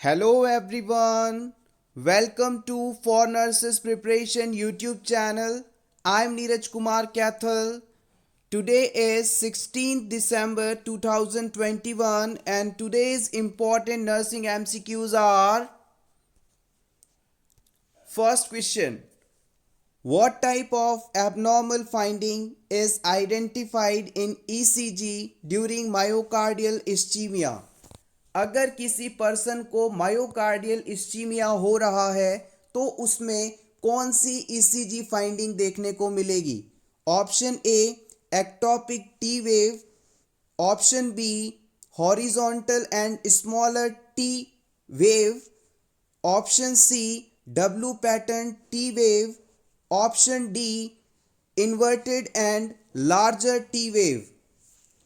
Hello everyone. Welcome to For Nurses Preparation YouTube channel. I'm Neeraj Kumar Kathal. Today is 16th December 2021 and today's important nursing MCQs are: first question, what type of abnormal finding is identified in ECG during myocardial ischemia? अगर किसी person को myocardial ischaemia हो रहा है तो उसमें कौन सी ECG finding देखने को मिलेगी? Option A ectopic T wave, option B horizontal and smaller T wave, option C W pattern T wave, option D inverted and larger T wave.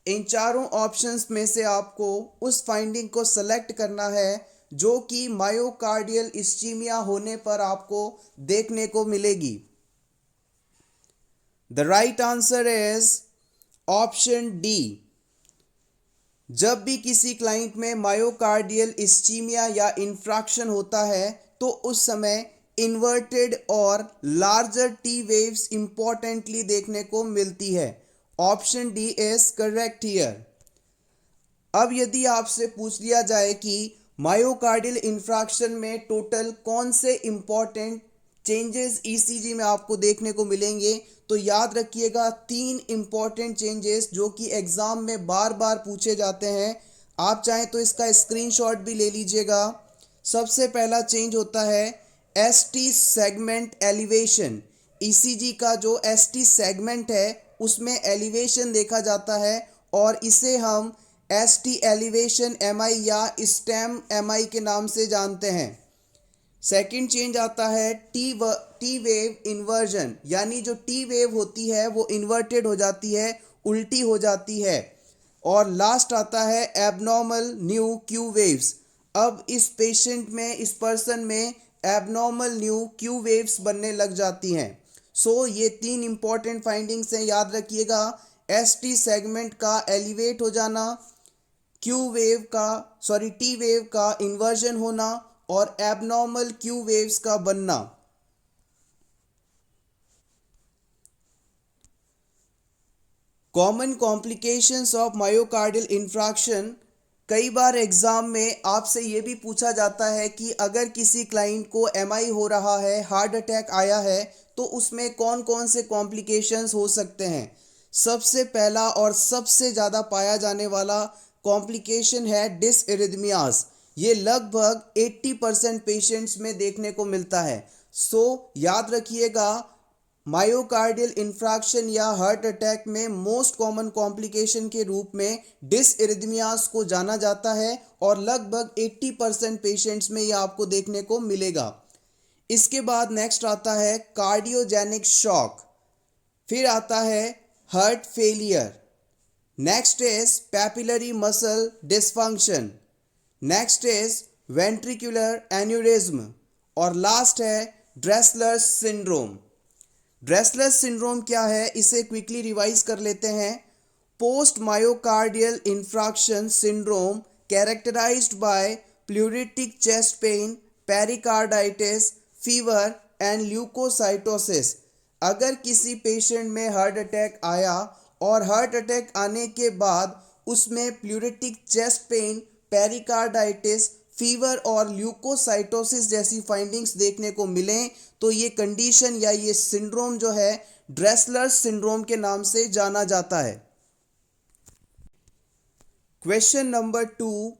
इन चारों ऑप्शंस में से आपको उस फाइंडिंग को सेलेक्ट करना है जो कि मायोकार्डियल इस्चीमिया होने पर आपको देखने को मिलेगी। The right answer is option D. जब भी किसी क्लाइंट में मायोकार्डियल इस्चीमिया या इंफ्रैक्शन होता है तो उस समय इन्वर्टेड और लार्जर टी वेव्स इंपॉर्टेंटली देखने को मिलती है। Option D is correct here. अब यदि आपसे पूछ लिया जाए कि मायोकार्डियल इंफ्रैक्शन में टोटल कौन से इंपॉर्टेंट चेंजेस ईसीजी में आपको देखने को मिलेंगे, तो याद रखिएगा तीन इंपॉर्टेंट चेंजेस जो कि एग्जाम में बार बार पूछे जाते हैं। आप चाहें तो इसका स्क्रीनशॉट भी ले लीजिएगा। सबसे पहला चेंज होता है एसटी सेगमेंट एलिवेशन। ईसीजी का जो एसटी सेगमेंट है उसमें एलिवेशन देखा जाता है और इसे हम एसटी एलिवेशन एमआई या स्टेम एमआई के नाम से जानते हैं। सेकंड चेंज आता है टी वेव इन्वर्जन, यानी जो टी वेव होती है वो इन्वर्टेड हो जाती है, उल्टी हो जाती है। और लास्ट आता है एबनॉर्मल न्यू क्यू वेव्स। अब इस पेशेंट में, इस पर्सन में एबनॉर्मल न्यू क्यू वेव्स बनने लग जाती हैं। सो ये तीन इंपॉर्टेंट फाइंडिंग्स हैं, याद रखिएगा। एसटी सेगमेंट का एलिवेट हो जाना, टी वेव का इन्वर्जन होना और एबनॉर्मल क्यू वेव्स का बनना। Common complications of myocardial infraction. कई बार एग्जाम में आपसे ये भी पूछा जाता है कि अगर किसी क्लाइंट को एमआई हो रहा है, हार्ट अटैक आया है, तो उसमें कौन कौन से कॉम्प्लिकेशंस हो सकते हैं। सबसे पहला और सबसे ज़्यादा पाया जाने वाला कॉम्प्लिकेशन है डिसइरिथमियास। ये लगभग 80% पेशेंट्स में देखने को मिलता है। सो याद रखिएगा, मायोकार्डियल इंफ्रैक्शन या हार्ट अटैक में मोस्ट कॉमन कॉम्प्लिकेशन के रूप में डिसइरिथमियास को जाना जाता है और लगभग 80% पेशेंट्स में यह आपको देखने को मिलेगा। इसके बाद नेक्स्ट आता है कार्डियोजेनिक शॉक, फिर आता है heart failure, next is papillary muscle dysfunction, next is ventricular aneurysm और लास्ट है ड्रेसलर्स सिंड्रोम। ड्रेसलर्स सिंड्रोम क्या है, इसे क्विकली रिवाइज कर लेते हैं। Post myocardial infarction syndrome characterized by pleuritic chest pain, pericarditis, fever and leukocytosis. अगर किसी पेशेंट में हार्ट अटैक आया और हार्ट अटैक आने के बाद उसमें प्लूरिटिक चेस्ट पेन, पेरिकार्डाइटिस, फीवर और ल्यूकोसाइटोसिस जैसी फाइंडिंग्स देखने को मिलें, तो ये कंडीशन या ये सिंड्रोम जो है ड्रेसलर्स सिंड्रोम के नाम से जाना जाता है। Question number 2,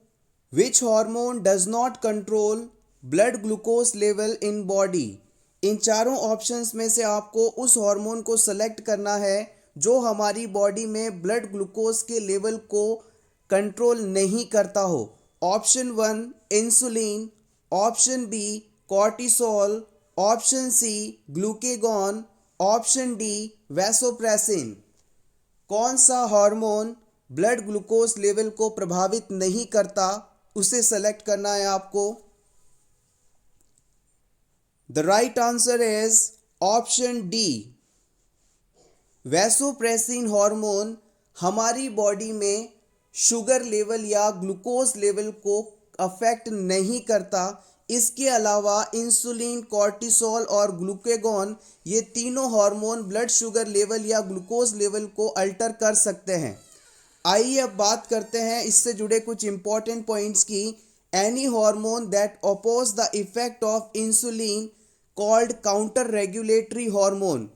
which hormone does not control blood glucose level in body? इन चारों ऑप्शंस में से आपको उस हार्मोन को सेलेक्ट करना है जो हमारी बॉडी में ब्लड ग्लूकोज के लेवल को कंट्रोल नहीं करता हो। Option 1 insulin, option B cortisol, option C glucagon, option D vasopressin. कौन सा हार्मोन ब्लड ग्लूकोज लेवल को प्रभावित नहीं करता, उसे सेलेक्ट करना है आपको। The right answer is option D. Vasopressin hormone हमारी बॉडी में शुगर लेवल या ग्लूकोज लेवल को अफेक्ट नहीं करता। इसके अलावा इंसुलिन, कॉर्टिसोल और ग्लूकेगॉन ये तीनों हार्मोन ब्लड शुगर लेवल या ग्लूकोज लेवल को अल्टर कर सकते हैं। आइए अब बात करते हैं इससे जुड़े कुछ इंपॉर्टेंट पॉइंट्स की। Any hormone that oppose the effect of insulin called counter regulatory hormone.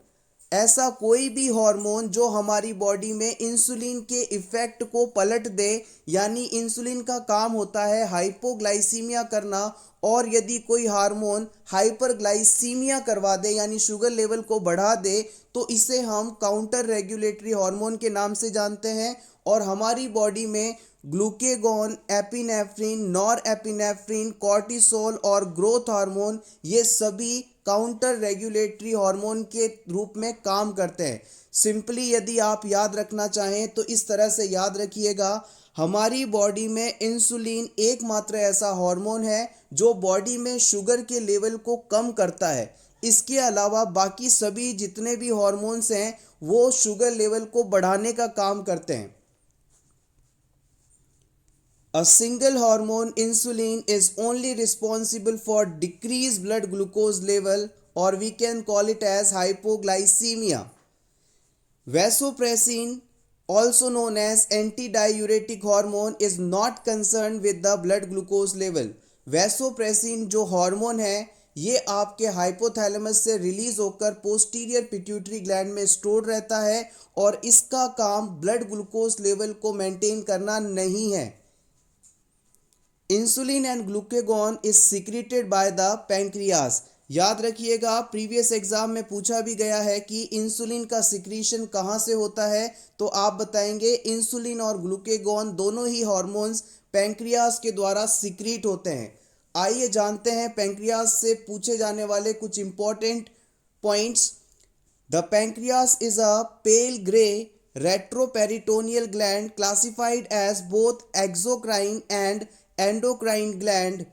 ऐसा कोई भी हार्मोन जो हमारी बॉडी में इंसुलिन के इफेक्ट को पलट दे, यानी इंसुलिन का काम होता है हाइपोग्लाइसीमिया करना, और यदि कोई हार्मोन हाइपरग्लाइसीमिया करवा दे यानी शुगर लेवल को बढ़ा दे, तो इसे हम काउंटर रेगुलेटरी हार्मोन के नाम से जानते हैं। और हमारी बॉडी में glucagon, epinephrine, nor epinephrine, cortisol और ग्रोथ हार्मोन ये सभी काउंटर रेगुलेटरी हार्मोन के रूप में काम करते हैं। सिंपली यदि आप याद रखना चाहें तो इस तरह से याद रखिएगा, हमारी बॉडी में इंसुलिन एकमात्र ऐसा हार्मोन है जो बॉडी में शुगर के लेवल को कम करता है। इसके अलावा बाकी सभी जितने भी हार्मोन्स हैं वो शुगर लेवल को बढ़ाने का काम करते हैं। A single hormone, insulin, is only responsible for decreased blood glucose level, or we can call it as hypoglycemia. Vasopressin, also known as antidiuretic hormone, is not concerned with the blood glucose level. Vasopressin जो hormone है ये आपके hypothalamus से release होकर posterior pituitary gland में store रहता है और इसका काम ब्लड ग्लूकोज लेवल को मेंटेन करना नहीं है। Insulin and glucagon is secreted by the pancreas. याद रखिएगा, प्रीवियस एग्जाम में पूछा भी गया है कि इंसुलिन का सिक्रीशन कहाँ से होता है, तो आप बताएंगे इंसुलिन और ग्लूकेगॉन दोनों ही हार्मोन्स पैंक्रियास के द्वारा सिक्रीट होते हैं। आइए जानते हैं पैंक्रियास से पूछे जाने वाले कुछ important points. The pancreas is a pale grey retroperitoneal gland classified as both exocrine and endocrine gland.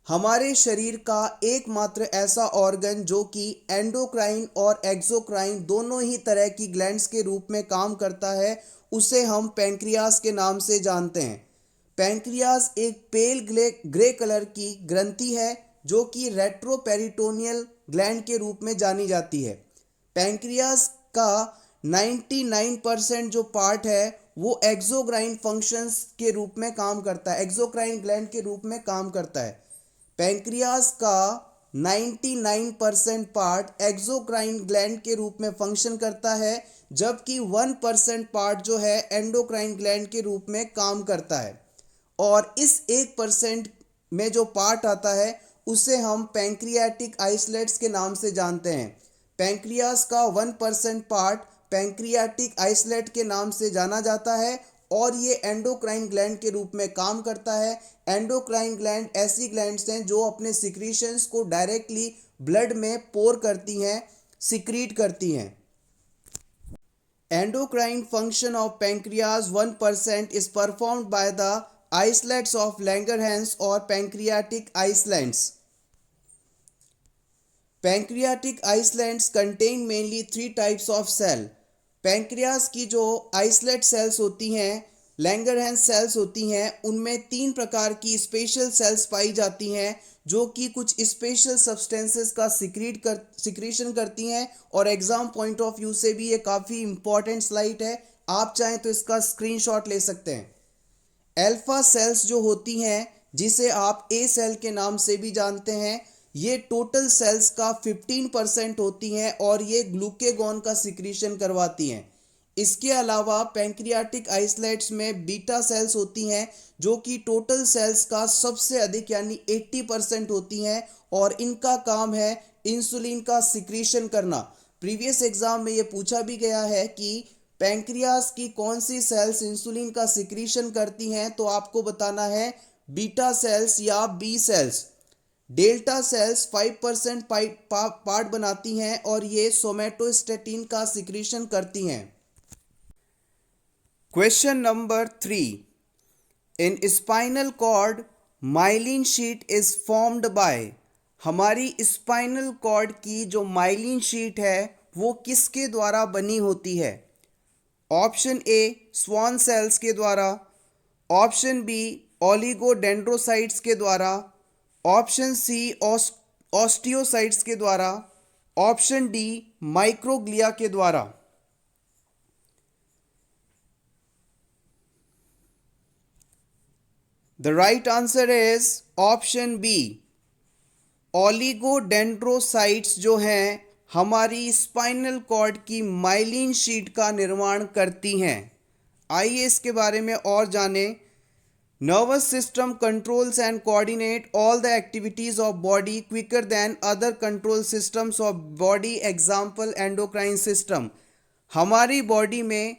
हमारे शरीर का एकमात्र ऐसा ऑर्गन जो कि एंडोक्राइन और एक्सोक्राइन दोनों ही तरह की ग्लैंड्स के रूप में काम करता है, उसे हम पैंक्रियास के नाम से जानते हैं। पैंक्रियास एक पेल ग्रे कलर की ग्रंथि है जो कि रेट्रोपेरिटोनियल ग्लैंड के रूप में जानी जाती है। पैंक्रियास का 99% जो पार्ट है वो एक्सोक्राइन फंक्शंस के रूप में काम करता है, एक्सोक्राइन ग्लैंड के रूप में काम करता है। पैंक्रियास का 99% पार्ट एक्सोक्राइन ग्लैंड के रूप में फंक्शन करता है, जबकि 1% पार्ट जो है एंडोक्राइन ग्लैंड के रूप में काम करता है। और इस 1% में जो पार्ट आता है उसे हम पैंक्रियाटिक आइसलेट्स के नाम से जानते हैं। पैंक्रियास का 1% पार्ट पैंक्रियाटिक आइसलेट के नाम से जाना जाता है और ये एंडोक्राइन ग्लैंड के रूप में काम करता है। एंडोक्राइन ग्लैंड ऐसी ग्लैंड्स हैं जो अपने सिक्रीशंस को डायरेक्टली ब्लड में पोर करती हैं, सिक्रीट करती हैं। Endocrine function of pancreas 1% is performed by the islets of Langerhans or pancreatic islands. Pancreatic islands contain mainly 3 types of cell. Pancreas की जो आइसलेट सेल्स होती हैं, लैंगरहैंस सेल्स होती हैं, उनमें 3 प्रकार की स्पेशल सेल्स पाई जाती हैं जो कि कुछ स्पेशल सब्सटेंसेस का सिक्रीशन करती हैं। और एग्जाम पॉइंट ऑफ व्यू से भी ये काफ़ी इंपॉर्टेंट स्लाइड है, आप चाहें तो इसका स्क्रीनशॉट ले सकते हैं। अल्फा सेल्स जो होती हैं, जिसे आप ए सेल के नाम से भी जानते हैं, ये टोटल सेल्स का 15% होती हैं और ये ग्लूकेगॉन का सिक्रीशन करवाती हैं। इसके अलावा पैंक्रियाटिक आइसलेट्स में बीटा सेल्स होती हैं जो कि टोटल सेल्स का सबसे अधिक यानी 80% होती हैं और इनका काम है इंसुलिन का सिक्रीशन करना। प्रीवियस एग्जाम में ये पूछा भी गया है कि पैंक्रियास की कौन सी सेल्स इंसुलिन का सिक्रीशन करती हैं, तो आपको बताना है बीटा सेल्स या B cells. Delta cells 5% part बनाती हैं और ये सोमेटोस्टेटिन का सिक्रीशन करती हैं। Question number 3, in spinal cord myelin sheath is formed by. हमारी स्पाइनल कॉर्ड की जो माइलिन शीट है वो किसके द्वारा बनी होती है? ऑप्शन ए, स्वान सेल्स के द्वारा, ऑप्शन बी, ओलिगोडेंड्रोसाइट्स के द्वारा, ऑप्शन सी ऑस्टियोसाइट्स के द्वारा, ऑप्शन डी माइक्रोग्लिया के द्वारा। The right answer is option B. Oligodendrocytes जो हैं हमारी स्पाइनल कॉर्ड की माइलिन शीट का निर्माण करती हैं। आइए इसके बारे में और जानें। Nervous system controls and coordinate all the activities of body quicker than other control systems of body, example endocrine system. हमारी बॉडी में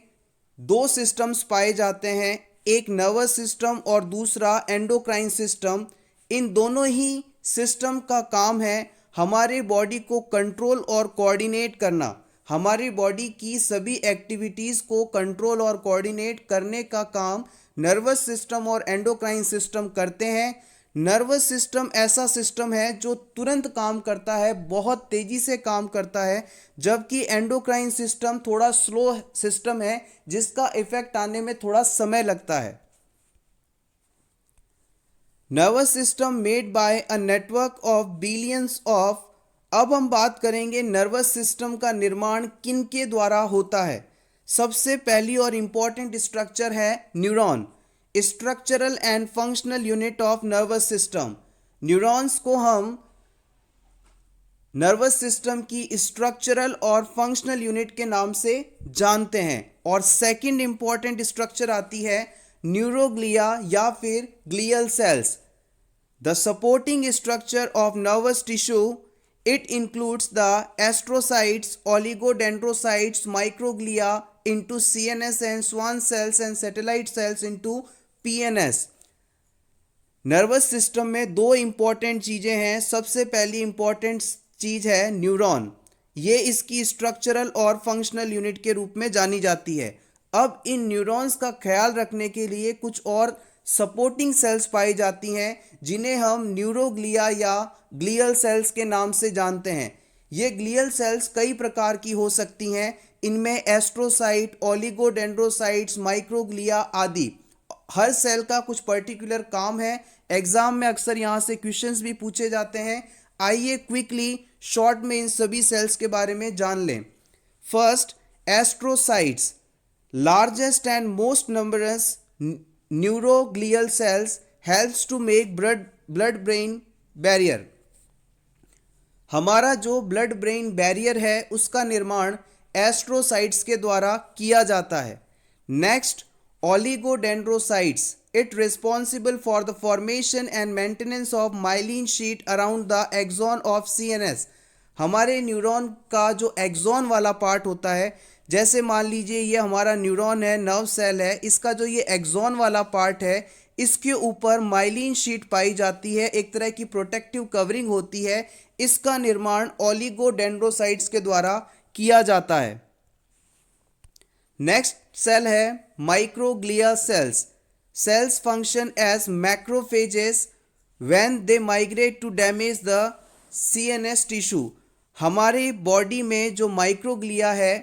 दो सिस्टम्स पाए जाते हैं, एक नर्वस सिस्टम और दूसरा एंडोक्राइन सिस्टम। इन दोनों ही सिस्टम का काम है हमारे बॉडी को कंट्रोल और कोऑर्डिनेट करना। हमारी बॉडी की सभी एक्टिविटीज़ को कंट्रोल और कोऑर्डिनेट करने का काम नर्वस सिस्टम और एंडोक्राइन सिस्टम करते हैं। नर्वस सिस्टम ऐसा सिस्टम है जो तुरंत काम करता है, बहुत तेज़ी से काम करता है, जबकि एंडोक्राइन सिस्टम थोड़ा स्लो सिस्टम है जिसका इफेक्ट आने में थोड़ा समय लगता है। Nervous system made by a network of billions of. अब हम बात करेंगे नर्वस सिस्टम का निर्माण किन के द्वारा होता है। सबसे पहली और इम्पॉर्टेंट स्ट्रक्चर है neuron, structural and functional unit of nervous system. Neurons को हम नर्वस सिस्टम की स्ट्रक्चरल और फंक्शनल यूनिट के नाम से जानते हैं। और सेकंड इंपॉर्टेंट स्ट्रक्चर आती है न्यूरोग्लिया या फिर glial cells. The supporting structure of nervous tissue, it includes the astrocytes, oligodendrocytes, microglia into CNS and Schwann cells and satellite cells into PNS। Nervous system में दो इंपॉर्टेंट चीज़ें हैं। सबसे पहली इंपॉर्टेंट चीज़ है न्यूरॉन, ये इसकी स्ट्रक्चरल और फंक्शनल यूनिट के रूप में जानी जाती है। अब इन न्यूरॉन्स का ख्याल रखने के लिए कुछ और सपोर्टिंग सेल्स पाई जाती हैं जिन्हें हम न्यूरोग्लिया या ग्लियल सेल्स के नाम से जानते हैं। ये ग्लियल सेल्स कई प्रकार की हो सकती हैं, इनमें एस्ट्रोसाइट, ओलिगोडेंड्रोसाइट्स, माइक्रोग्लिया आदि। हर सेल का कुछ पर्टिकुलर काम है। एग्जाम में अक्सर यहाँ से क्वेश्चंस भी पूछे जाते हैं। आइए क्विकली शॉर्ट में इन सभी सेल्स के बारे में जान लें। First, astrocytes, largest and most numbers neuroglial cells helps to make blood brain barrier. हमारा जो ब्लड ब्रेन बैरियर है उसका निर्माण एस्ट्रोसाइट्स के द्वारा किया जाता है। Next, oligodendrocytes, it responsible for the formation and maintenance of myelin sheath around the axon of CNS। हमारे न्यूरॉन का जो एक्सॉन वाला पार्ट होता है, जैसे मान लीजिए ये हमारा न्यूरॉन है, नर्व सेल है, इसका जो ये एक्सॉन वाला पार्ट है इसके ऊपर माइलिन शीट पाई जाती है, एक तरह की प्रोटेक्टिव कवरिंग होती है। इसका निर्माण ओलिगोडेंड्रोसाइट्स के द्वारा किया जाता है। नेक्स्ट सेल है microglia cells. Cells function as macrophages when they migrate to damage the CNS tissue. हमारी बॉडी में जो माइक्रोग्लिया है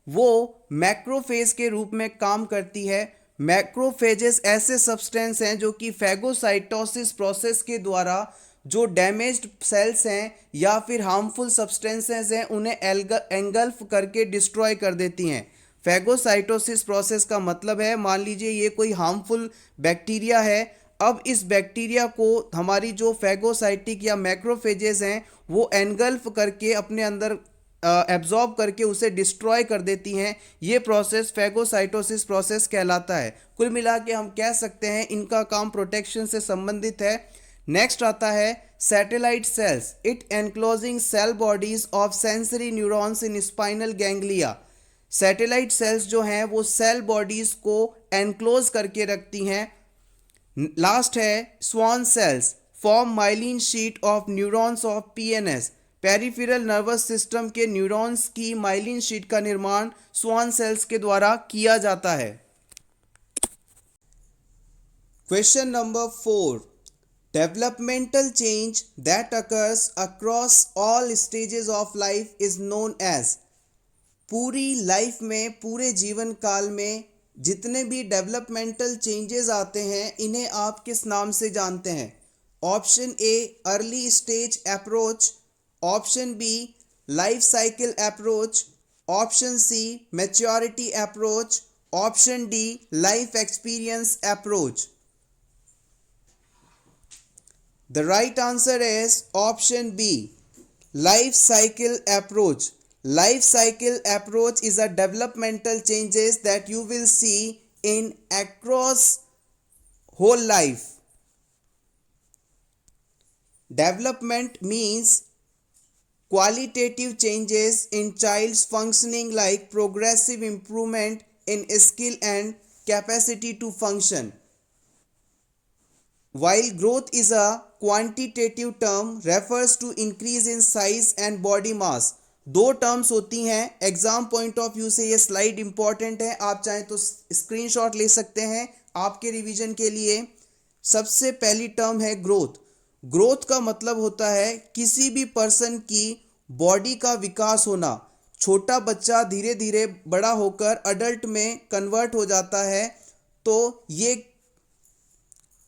वो मैक्रोफेज के रूप में काम करती है। मैक्रोफेजेस ऐसे सब्सटेंस हैं जो कि फैगोसाइटोसिस प्रोसेस के द्वारा जो डैमेज्ड सेल्स हैं या फिर हार्मफुल सब्सटेंसेस हैं उन्हें एंगल्फ करके डिस्ट्रॉय कर देती हैं। फैगोसाइटोसिस प्रोसेस का मतलब है, मान लीजिए ये कोई हार्मफुल बैक्टीरिया है, अब इस बैक्टीरिया को हमारी जो फैगोसाइटिक या मैक्रोफेजेस हैं वो एनगल्फ करके अपने अंदर एब्जॉर्ब करके उसे डिस्ट्रॉय कर देती हैं। ये प्रोसेस फैगोसाइटोसिस प्रोसेस कहलाता है। कुल मिला के हम कह सकते हैं इनका काम प्रोटेक्शन से संबंधित है। नेक्स्ट आता है satellite cells, it enclosing cell bodies of sensory neurons in spinal ganglia. Satellite cells जो हैं वो सेल बॉडीज को एनक्लोज करके रखती हैं। लास्ट है Schwann cells, form myelin sheath of neurons of PNS। Peripheral nervous system के न्यूरॉन्स की माइलिन शीट का निर्माण स्वान सेल्स के द्वारा किया जाता है। Question number 4, developmental change that occurs across all stages of life is known as. पूरी लाइफ में, पूरे जीवन काल में जितने भी डेवलपमेंटल चेंजेस आते हैं इन्हें आप किस नाम से जानते हैं? Option A early stage approach, option B life cycle approach, option C maturity approach, option D life experience approach. The right answer is option B, life cycle approach. Life cycle approach is a developmental changes that you will see in across whole life. Development means qualitative changes in child's functioning like progressive improvement in skill and capacity to function. While growth is a quantitative term refers to increase in size and body mass. दो terms होती हैं, exam point of view से ये slide important है, आप चाहें तो screenshot ले सकते हैं आपके रिवीजन के लिए। सबसे पहली टर्म है ग्रोथ। ग्रोथ का मतलब होता है किसी भी पर्सन की बॉडी का विकास होना। छोटा बच्चा धीरे धीरे बड़ा होकर अडल्ट में कन्वर्ट हो जाता है, तो ये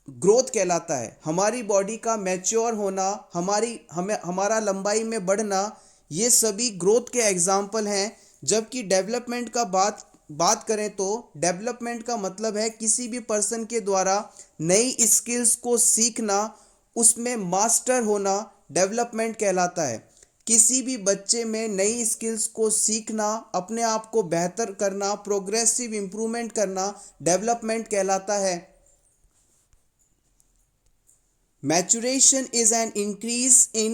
ग्रोथ कहलाता है। हमारी बॉडी का मैच्योर होना, हमारा लंबाई में बढ़ना, ये सभी ग्रोथ के एग्जाम्पल हैं। जबकि डेवलपमेंट का बात करें तो डेवलपमेंट का मतलब है किसी भी पर्सन के द्वारा नई स्किल्स को सीखना, उसमें मास्टर होना डेवलपमेंट कहलाता है। किसी भी बच्चे में नई स्किल्स को सीखना, अपने आप को बेहतर करना, प्रोग्रेसिव इंप्रूवमेंट करना डेवलपमेंट कहलाता है। Maturation is an increase in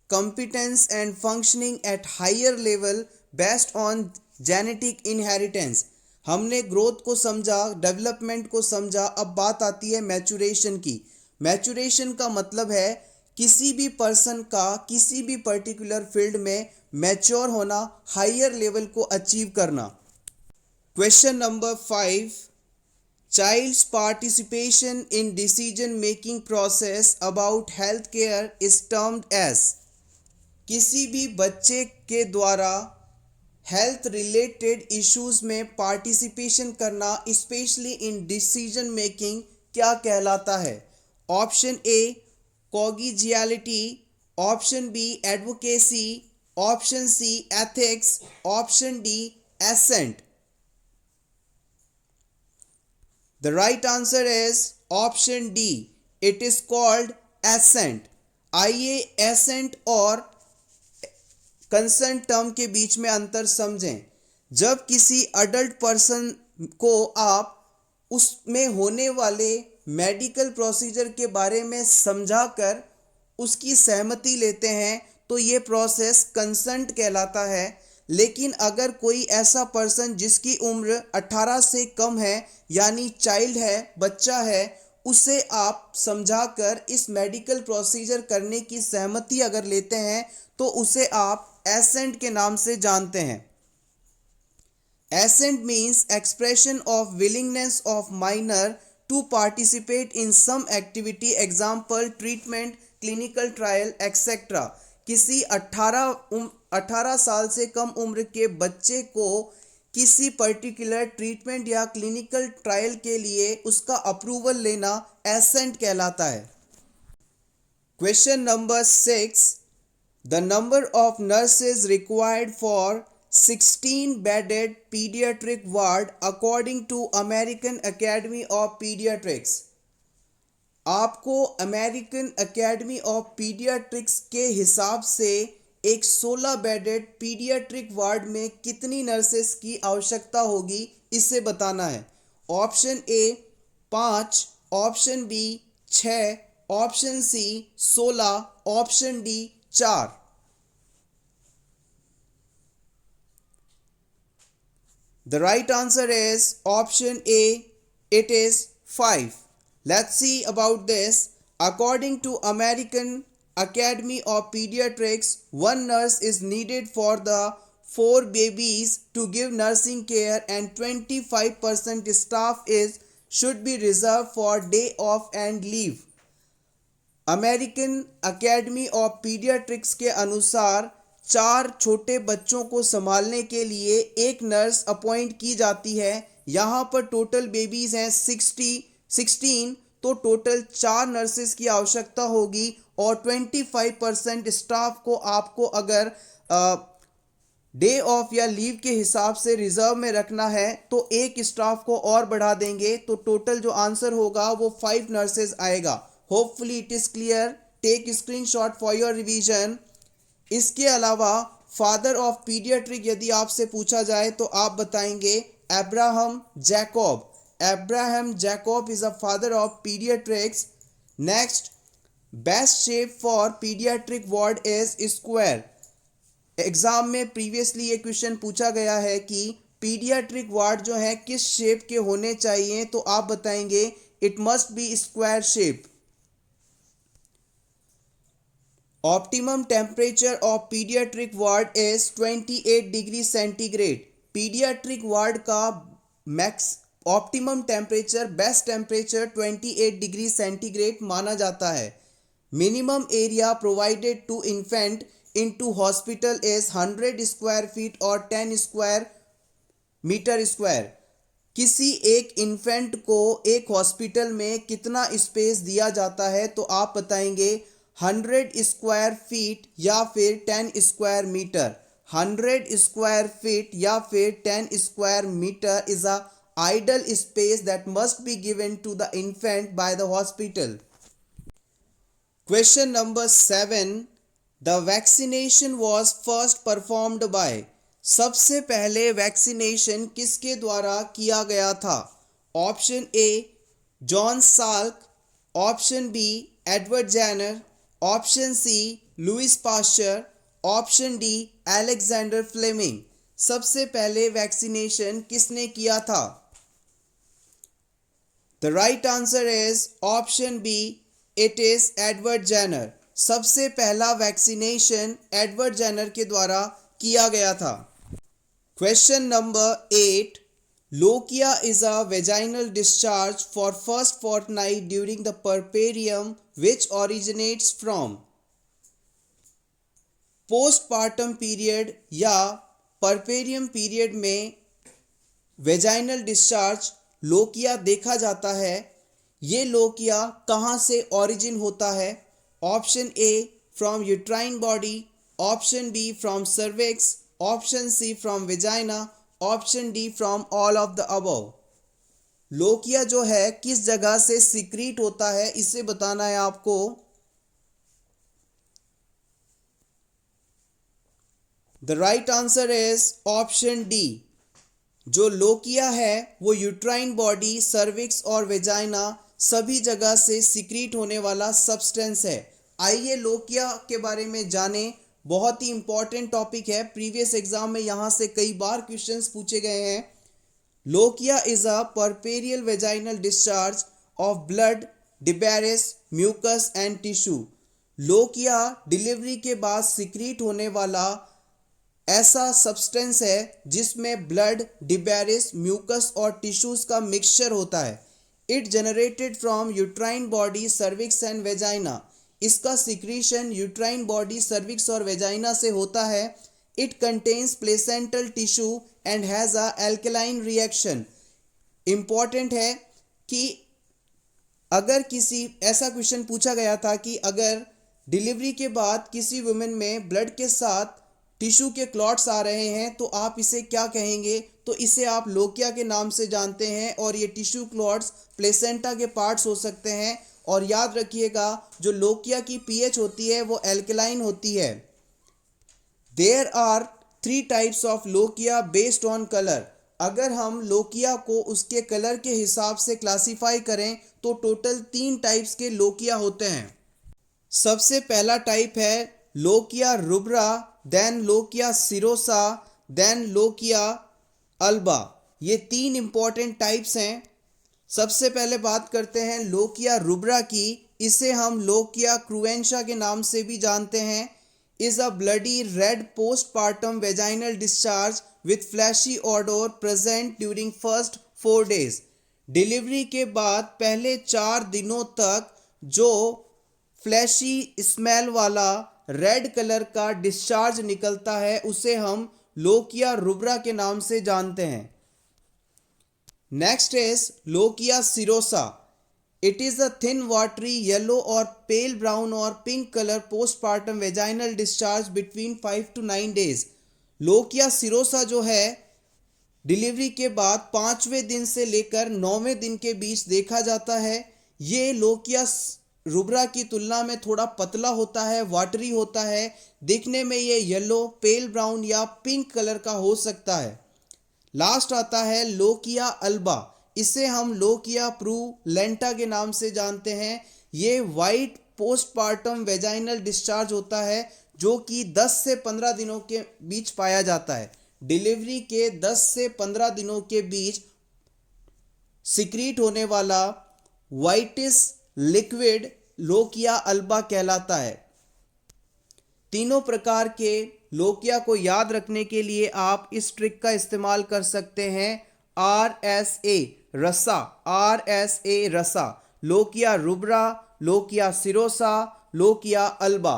competence and functioning at higher level based on genetic inheritance. हमने ग्रोथ को समझा, डेवलपमेंट को समझा, अब बात आती है मैचुरेशन की। मैचुरेशन का मतलब है किसी भी पर्सन का किसी भी पर्टिकुलर फील्ड में मैच्योर होना, हायर लेवल को अचीव करना। Question number 5, child's participation in decision making process about health care is termed as। किसी भी बच्चे के द्वारा हेल्थ रिलेटेड इश्यूज में पार्टिसिपेशन करना, स्पेशली इन डिसीजन मेकिंग, क्या कहलाता है? ऑप्शन ए कॉगिजियलिटी, option B advocacy, option C ethics, option D assent. The right answer is option D. It is called assent. आइए assent और consent टर्म के बीच में अंतर समझें। जब किसी अडल्ट पर्सन को आप उसमें होने वाले मेडिकल प्रोसीजर के बारे में समझाकर उसकी सहमति लेते हैं तो ये प्रोसेस कंसेंट कहलाता है। लेकिन अगर कोई ऐसा पर्सन जिसकी उम्र 18 से कम है, यानी चाइल्ड है, बच्चा है, उसे आप समझाकर इस मेडिकल प्रोसीजर करने की सहमति अगर लेते हैं तो उसे आप एसेंट के नाम से जानते हैं। Assent means expression of willingness of minor to participate in some activity, example treatment, clinical trial etcetera. किसी 18 साल से कम उम्र के बच्चे को किसी पर्टिकुलर ट्रीटमेंट या क्लिनिकल ट्रायल के लिए उसका अप्रूवल लेना एसेंट कहलाता है। Question number 6, the number of nurses required for 16 bedded pediatric ward according to American Academy of Pediatrics। आपको अमेरिकन एकेडमी ऑफ पीडियाट्रिक्स के हिसाब से एक 16 बेडेड पीडियाट्रिक वार्ड में कितनी नर्सेस की आवश्यकता होगी, इसे बताना है। Option A 5, option B 6, option C 16, option D 4। The right answer is option A, it is 5. Let's see about this. According to American Academy of Pediatrics, one nurse is needed for the 4 babies to give nursing care and 25% staff should be reserved for day off and leave. American Academy of Pediatrics के अनुसार 4 छोटे बच्चों को संभालने के लिए एक nurse appoint की जाती है, यहाँ पर टोटल बेबीज़ हैं 16, तो टोटल 4 नर्सेस की आवश्यकता होगी और 25% स्टाफ को आपको अगर डे ऑफ या लीव के हिसाब से रिजर्व में रखना है तो एक स्टाफ को और बढ़ा देंगे, तो टोटल जो आंसर होगा वो 5 नर्सेज आएगा। Hopefully it is clear, take screenshot for your revision. इसके अलावा फादर ऑफ पीडियाट्रिक यदि आपसे पूछा जाए तो आप बताएंगे Abraham Jacob. Abraham Jacob is a father of paediatrics. Next, best shape for paediatric ward is square. Exam में प्रीवियसली ये क्वेश्चन पूछा गया है कि पीडियाट्रिक वार्ड जो है किस शेप के होने चाहिए, तो आप बताएंगे it must be square shape. Optimum temperature of paediatric ward is 28 degree centigrade. Paediatric ward का max optimum temperature, best temperature 28 degree centigrade माना जाता है। Minimum area provided to infant into hospital is 100 square feet और 10 square metre square. किसी एक infant को एक hospital में कितना स्पेस दिया जाता है, तो आप बताएंगे 100 स्क्वायर फीट या फिर 10 स्क्वायर मीटर। 100 स्क्वायर फीट या फिर 10 square metre is a ideal space that must be given to the infant by the hospital. Question number 7, the vaccination was first performed by. सबसे पहले वैक्सीनेशन किसके द्वारा किया गया था? Option A John Salk, option B Edward Jenner, option C Louis Pasteur, option D Alexander Fleming. सबसे पहले vaccination किसने किया था? The right answer is option B, it is Edward Jenner. सबसे पहला वैक्सीनेशन एडवर्ड जेनर के द्वारा किया गया था। Question number 8, lochia is a vaginal discharge for first fortnight during the puerperium which originates from. Postpartum period या puerperium period में vaginal discharge lochia देखा जाता है। ये लोकिया कहाँ से ओरिजिन होता है? Option A from uterine body, option B from cervix, option C from vagina, option D from all of the above. Lochia जो है किस जगह से सीक्रीट होता है, इसे बताना है आपको। The right answer is option D. जो लोकिया है वो यूट्राइन बॉडी, सर्विक्स और वेजाइना सभी जगह से सीक्रीट होने वाला सब्सटेंस है। आइए लोकिया के बारे में जानें। बहुत ही इंपॉर्टेंट टॉपिक है, प्रीवियस एग्जाम में यहाँ से कई बार क्वेश्चंस पूछे गए हैं। Lochia is a puerperal vaginal discharge of blood, debris, mucus and tissue. Lochia delivery के बाद सीक्रीट होने वाला ऐसा सब्सटेंस है जिसमें ब्लड, डिबेरिस, म्यूकस और टिश्यूज का मिक्सचर होता है। It generated from uterine body, cervix and vagina. इसका सिक्रीशन यूट्राइन बॉडी, सर्विक्स और वेजाइना से होता है। It contains placental tissue and has a alkaline reaction. Important है कि अगर किसी ऐसा क्वेश्चन पूछा गया था कि अगर डिलीवरी के बाद किसी वुमेन में ब्लड के साथ टिश्यू के क्लॉट्स आ रहे हैं तो आप इसे क्या कहेंगे, तो इसे आप लोकिया के नाम से जानते हैं। और ये टिश्यू क्लॉट्स प्लेसेंटा के पार्ट्स हो सकते हैं। और याद रखिएगा जो लोकिया की पीएच होती है वो एल्कलाइन होती है। There are 3 types of lochia based on colour. अगर हम लोकिया को उसके कलर के हिसाब से क्लासीफाई करें तो टोटल 3 टाइप्स के लोकिया होते हैं। सबसे पहला टाइप है lochia rubra, then lochia serosa, then lochia alba. ये 3 इंपॉर्टेंट टाइप्स हैं। सबसे पहले बात करते हैं लोकिया रुब्रा की। इसे हम लोकिया क्रूएंशा के नाम से भी जानते हैं। Is a bloody red postpartum vaginal discharge with fleshy odour present during first 4 days. Delivery के बाद पहले 4 दिनों तक जो फ्लैशी स्मेल वाला रेड कलर का डिस्चार्ज निकलता है उसे हम लोकिया रुब्रा के नाम से जानते हैं। Next is Lochia cirrhosa. It is a thin watery yellow or pale brown or pink color postpartum vaginal discharge between 5 to 9 days. Lochia cirrhosa जो है डिलीवरी के बाद 5वें दिन से लेकर 9वें दिन के बीच देखा जाता है। ये लोकिया रुब्रा की तुलना में थोड़ा पतला होता है, वाटरी होता है। दिखने में ये येलो, पेल ब्राउन या पिंक कलर का हो सकता है। लास्ट आता है लोकिया अल्बा। इसे हम लोकिया प्रू लेंटा के नाम से जानते हैं। ये वाइट पोस्टपार्टम वेजाइनल डिस्चार्ज होता है जो कि 10 से 15 दिनों के बीच पाया जाता है। डिलीवरी के 10 से 15 दिनों के बीच सिक्रीट होने वाला वाइटिस लिक्विड लोकिया अल्बा कहलाता है। तीनों प्रकार के लोकिया को याद रखने के लिए आप इस ट्रिक का इस्तेमाल कर सकते हैं। RSA रसा, RSA रसा, lochia rubra, lochia serosa, lochia alba.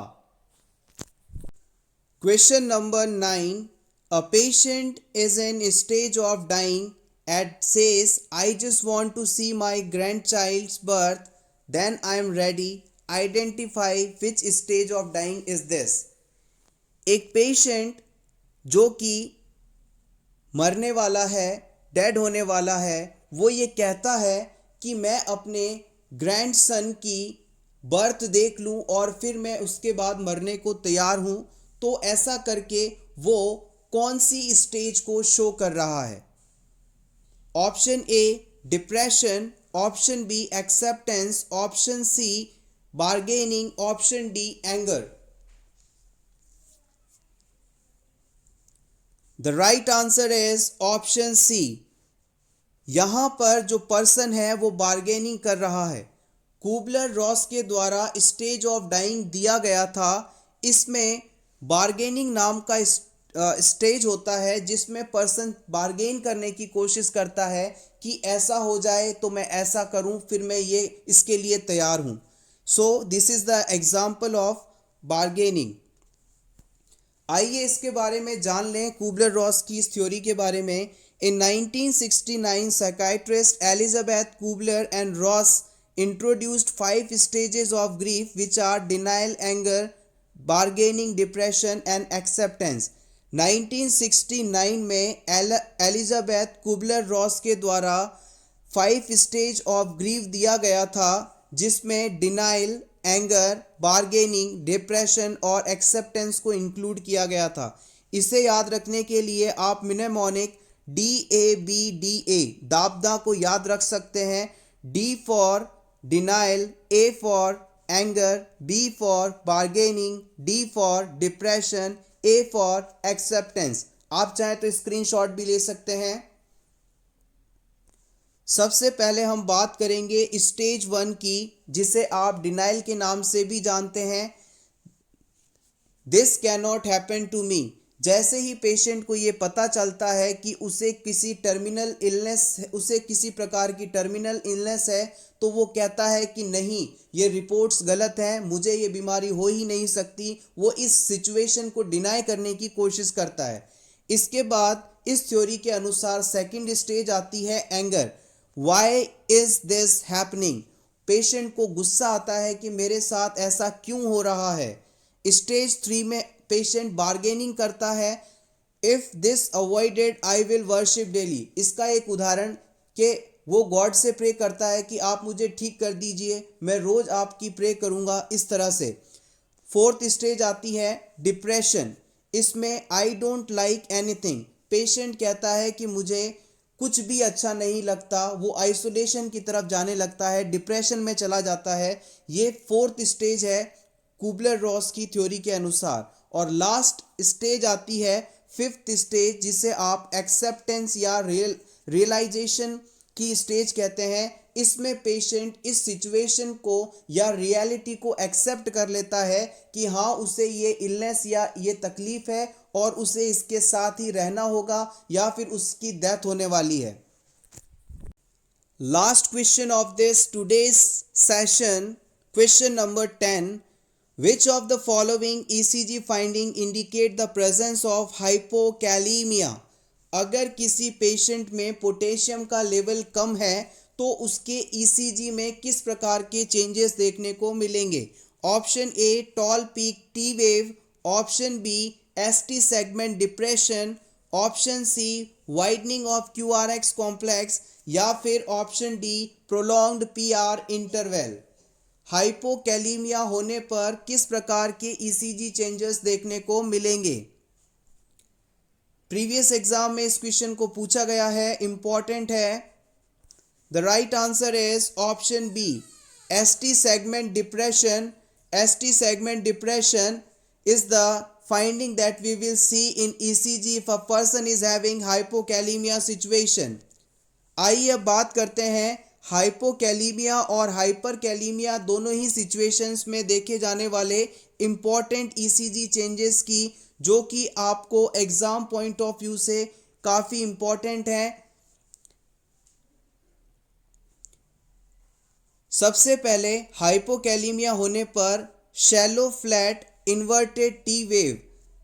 Question number 9. A patient is in stage of dying and says, I just want to see my grandchild's birth, then I am ready. Identify which stage of dying is this. एक patient जो कि मरने वाला है, dead होने वाला है, वो ये कहता है कि मैं अपने ग्रैंडसन की बर्थ देख लूं और फिर मैं उसके बाद मरने को तैयार हूं। तो ऐसा करके वो कौन सी स्टेज को शो कर रहा है? Option A depression, option B acceptance, option C bargaining, option D anger. The right answer is option C. यहां पर जो पर्सन है वो बार्गेनिंग कर रहा है। कुबलर रॉस के द्वारा स्टेज ऑफ डाइंग दिया गया था। इसमें बार्गेनिंग नाम का स्टेज होता है जिसमें पर्सन बार्गेन करने की कोशिश करता है कि ऐसा हो जाए तो मैं ऐसा करूं, फिर मैं ये इसके लिए तैयार हूं। So this is the example of bargaining. आइए इसके बारे में जान लें, कुबलर रॉस की इस थ्योरी के बारे में। इन 1969 psychiatrist Elizabeth Kübler and Ross introduced 5 stages of grief which are denial, anger, bargaining, depression and acceptance। 1969 में एलिजाबेथ कुबलर रॉस के द्वारा 5 स्टेज ऑफ ग्रीफ दिया गया था जिसमें डिनाइल, एंगर, बार्गेनिंग, डिप्रेशन और एक्सेप्टेंस को इंक्लूड किया गया था। इसे याद रखने के लिए आप मिनेमोनिक DABDA दाबदा को याद रख सकते हैं। D for denial, A for anger, B for bargaining, D for depression, A for acceptance. आप चाहें तो स्क्रीनशॉट भी ले सकते हैं। सबसे पहले हम बात करेंगे स्टेज 1 की, जिसे आप डिनाइल के नाम से भी जानते हैं। This can not happen to me. जैसे ही पेशेंट को ये पता चलता है कि उसे किसी प्रकार की टर्मिनल इलनेस है, तो वो कहता है कि नहीं, ये रिपोर्ट्स गलत हैं, मुझे ये बीमारी हो ही नहीं सकती। वो इस सिचुएशन को डिनाई करने की कोशिश करता है। इसके बाद इस थ्योरी के अनुसार सेकंड स्टेज आती है anger. Why is this happening? Patient को गुस्सा आता है कि मेरे साथ ऐसा क्यों हो रहा है। स्टेज 3 में पेशेंट बार्गेनिंग करता है। If this avoided I will worship daily. इसका एक उदाहरण कि वो गॉड से प्रे करता है कि आप मुझे ठीक कर दीजिए, मैं रोज आपकी प्रे करूंगा, इस तरह से। फोर्थ स्टेज आती है डिप्रेशन। इसमें I don't like anything. Patient कहता है कि मुझे कुछ भी अच्छा नहीं लगता, वो आइसोलेशन की तरफ जाने लगता है, डिप्रेशन में चला जाता है। ये फोर्थ स्टेज है कुबलर रॉस की थ्योरी के अनुसार। और लास्ट स्टेज आती है फिफ्थ स्टेज, जिसे आप एक्सेप्टेंस या रियलाइजेशन की स्टेज कहते हैं। इसमें पेशेंट इस सिचुएशन को या रियलिटी को एक्सेप्ट कर लेता है कि हाँ, उसे ये इलनेस या ये तकलीफ है और उसे इसके साथ ही रहना होगा या फिर उसकी डेथ होने वाली है। Last question of this today's session, question number 10। Which of the following ECG finding indicate the presence of hypokalemia? अगर किसी पेशेंट में पोटेशियम का लेवल कम है तो उसके ईसीजी में किस प्रकार के चेंजेस देखने को मिलेंगे। Option A tall peak T wave, option B ST segment depression, option C widening of QRS complex या फिर option D prolonged PR interval. Hypokalemia होने पर किस प्रकार के ईसीजी चेंजेस देखने को मिलेंगे। प्रीवियस एग्जाम में इस क्वेश्चन को पूछा गया है, इंपॉर्टेंट है। The right answer is option B ST segment depression. ST segment depression is the finding that we will see in ECG if a person is having hypokalemia situation। आइए अब बात करते हैं हाइपोकैलीमिया और हाइपरकैलीमिया दोनों ही सिचुएशंस में देखे जाने वाले इम्पॉर्टेंट ईसीजी चेंजेस की, जो कि आपको एग्जाम पॉइंट ऑफ व्यू से काफ़ी इम्पॉर्टेंट है। सबसे पहले हाइपोकैलीमिया होने पर shallow flat inverted T wave,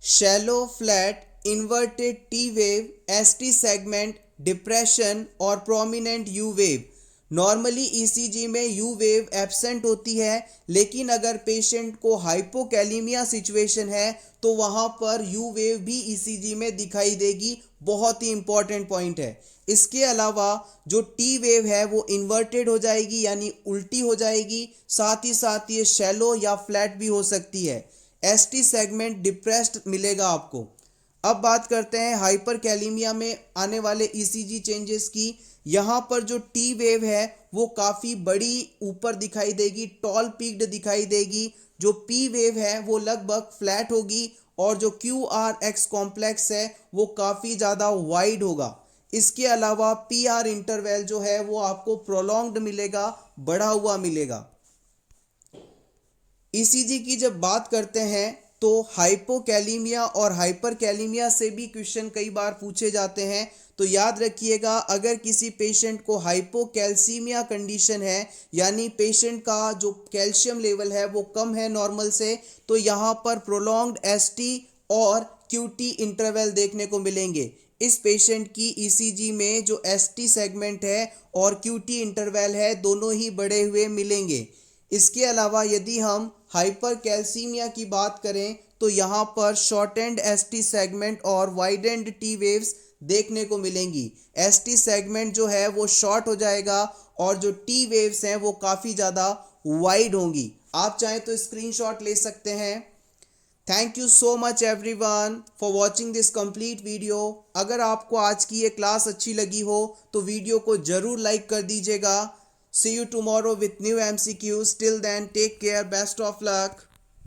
shallow flat inverted T wave, ST segment depression और prominent U wave. Normally ECG में यू वेव एब्सेंट होती है, लेकिन अगर पेशेंट को हाइपोकैलीमिया सिचुएशन है तो वहाँ पर यू वेव भी ईसीजी में दिखाई देगी। बहुत ही इंपॉर्टेंट पॉइंट है। इसके अलावा जो टी वेव है वो इन्वर्टेड हो जाएगी, यानी उल्टी हो जाएगी। साथ ही साथ ये शैलो या फ्लैट भी हो सकती है। एसटी सेगमेंट डिप्रेस्ड मिलेगा आपको। अब बात करते हैं हाइपरकैलीमिया में आने वाले ईसीजी चेंजेस की। यहाँ पर जो टी वेव है वो काफ़ी बड़ी ऊपर दिखाई देगी, टॉल पीक्ड दिखाई देगी। जो पी वेव है वो लगभग फ्लैट होगी और जो क्यू आर एक्स कॉम्प्लेक्स है वो काफ़ी ज़्यादा वाइड होगा। इसके अलावा पी आर इंटरवल जो है वो आपको प्रोलॉन्ग्ड मिलेगा, बढ़ा हुआ मिलेगा। ईसीजी की जब बात करते हैं तो हाइपोकैलीमिया और हाइपरकैलीमिया से भी क्वेश्चन कई बार पूछे जाते हैं। तो याद रखिएगा, अगर किसी पेशेंट को हाइपोकैल्सीमिया कंडीशन है, यानी पेशेंट का जो कैल्शियम लेवल है वो कम है नॉर्मल से, तो यहाँ पर प्रोलॉन्ग्ड एसटी और क्यूटी इंटरवल देखने को मिलेंगे। इस पेशेंट की ईसीजी में जो एसटी सेगमेंट है और क्यूटी इंटरवल है दोनों ही बढ़े हुए मिलेंगे। इसके अलावा यदि हम हाइपरकैल्सीमिया की बात करें तो यहाँ पर शॉर्टेंड एसटी सेगमेंट और वाइडेंड टी वेव्स देखने को मिलेंगी। एसटी सेगमेंट जो है वो शॉर्ट हो जाएगा और जो टी वेव्स हैं वो काफ़ी ज़्यादा वाइड होंगी। आप चाहें तो स्क्रीनशॉट ले सकते हैं। Thank you so much everyone for watching this complete video. अगर आपको आज की ये क्लास अच्छी लगी हो तो वीडियो को ज़रूर लाइक कर दीजिएगा। See you tomorrow with new MCQs. Till then, take care. Best of luck.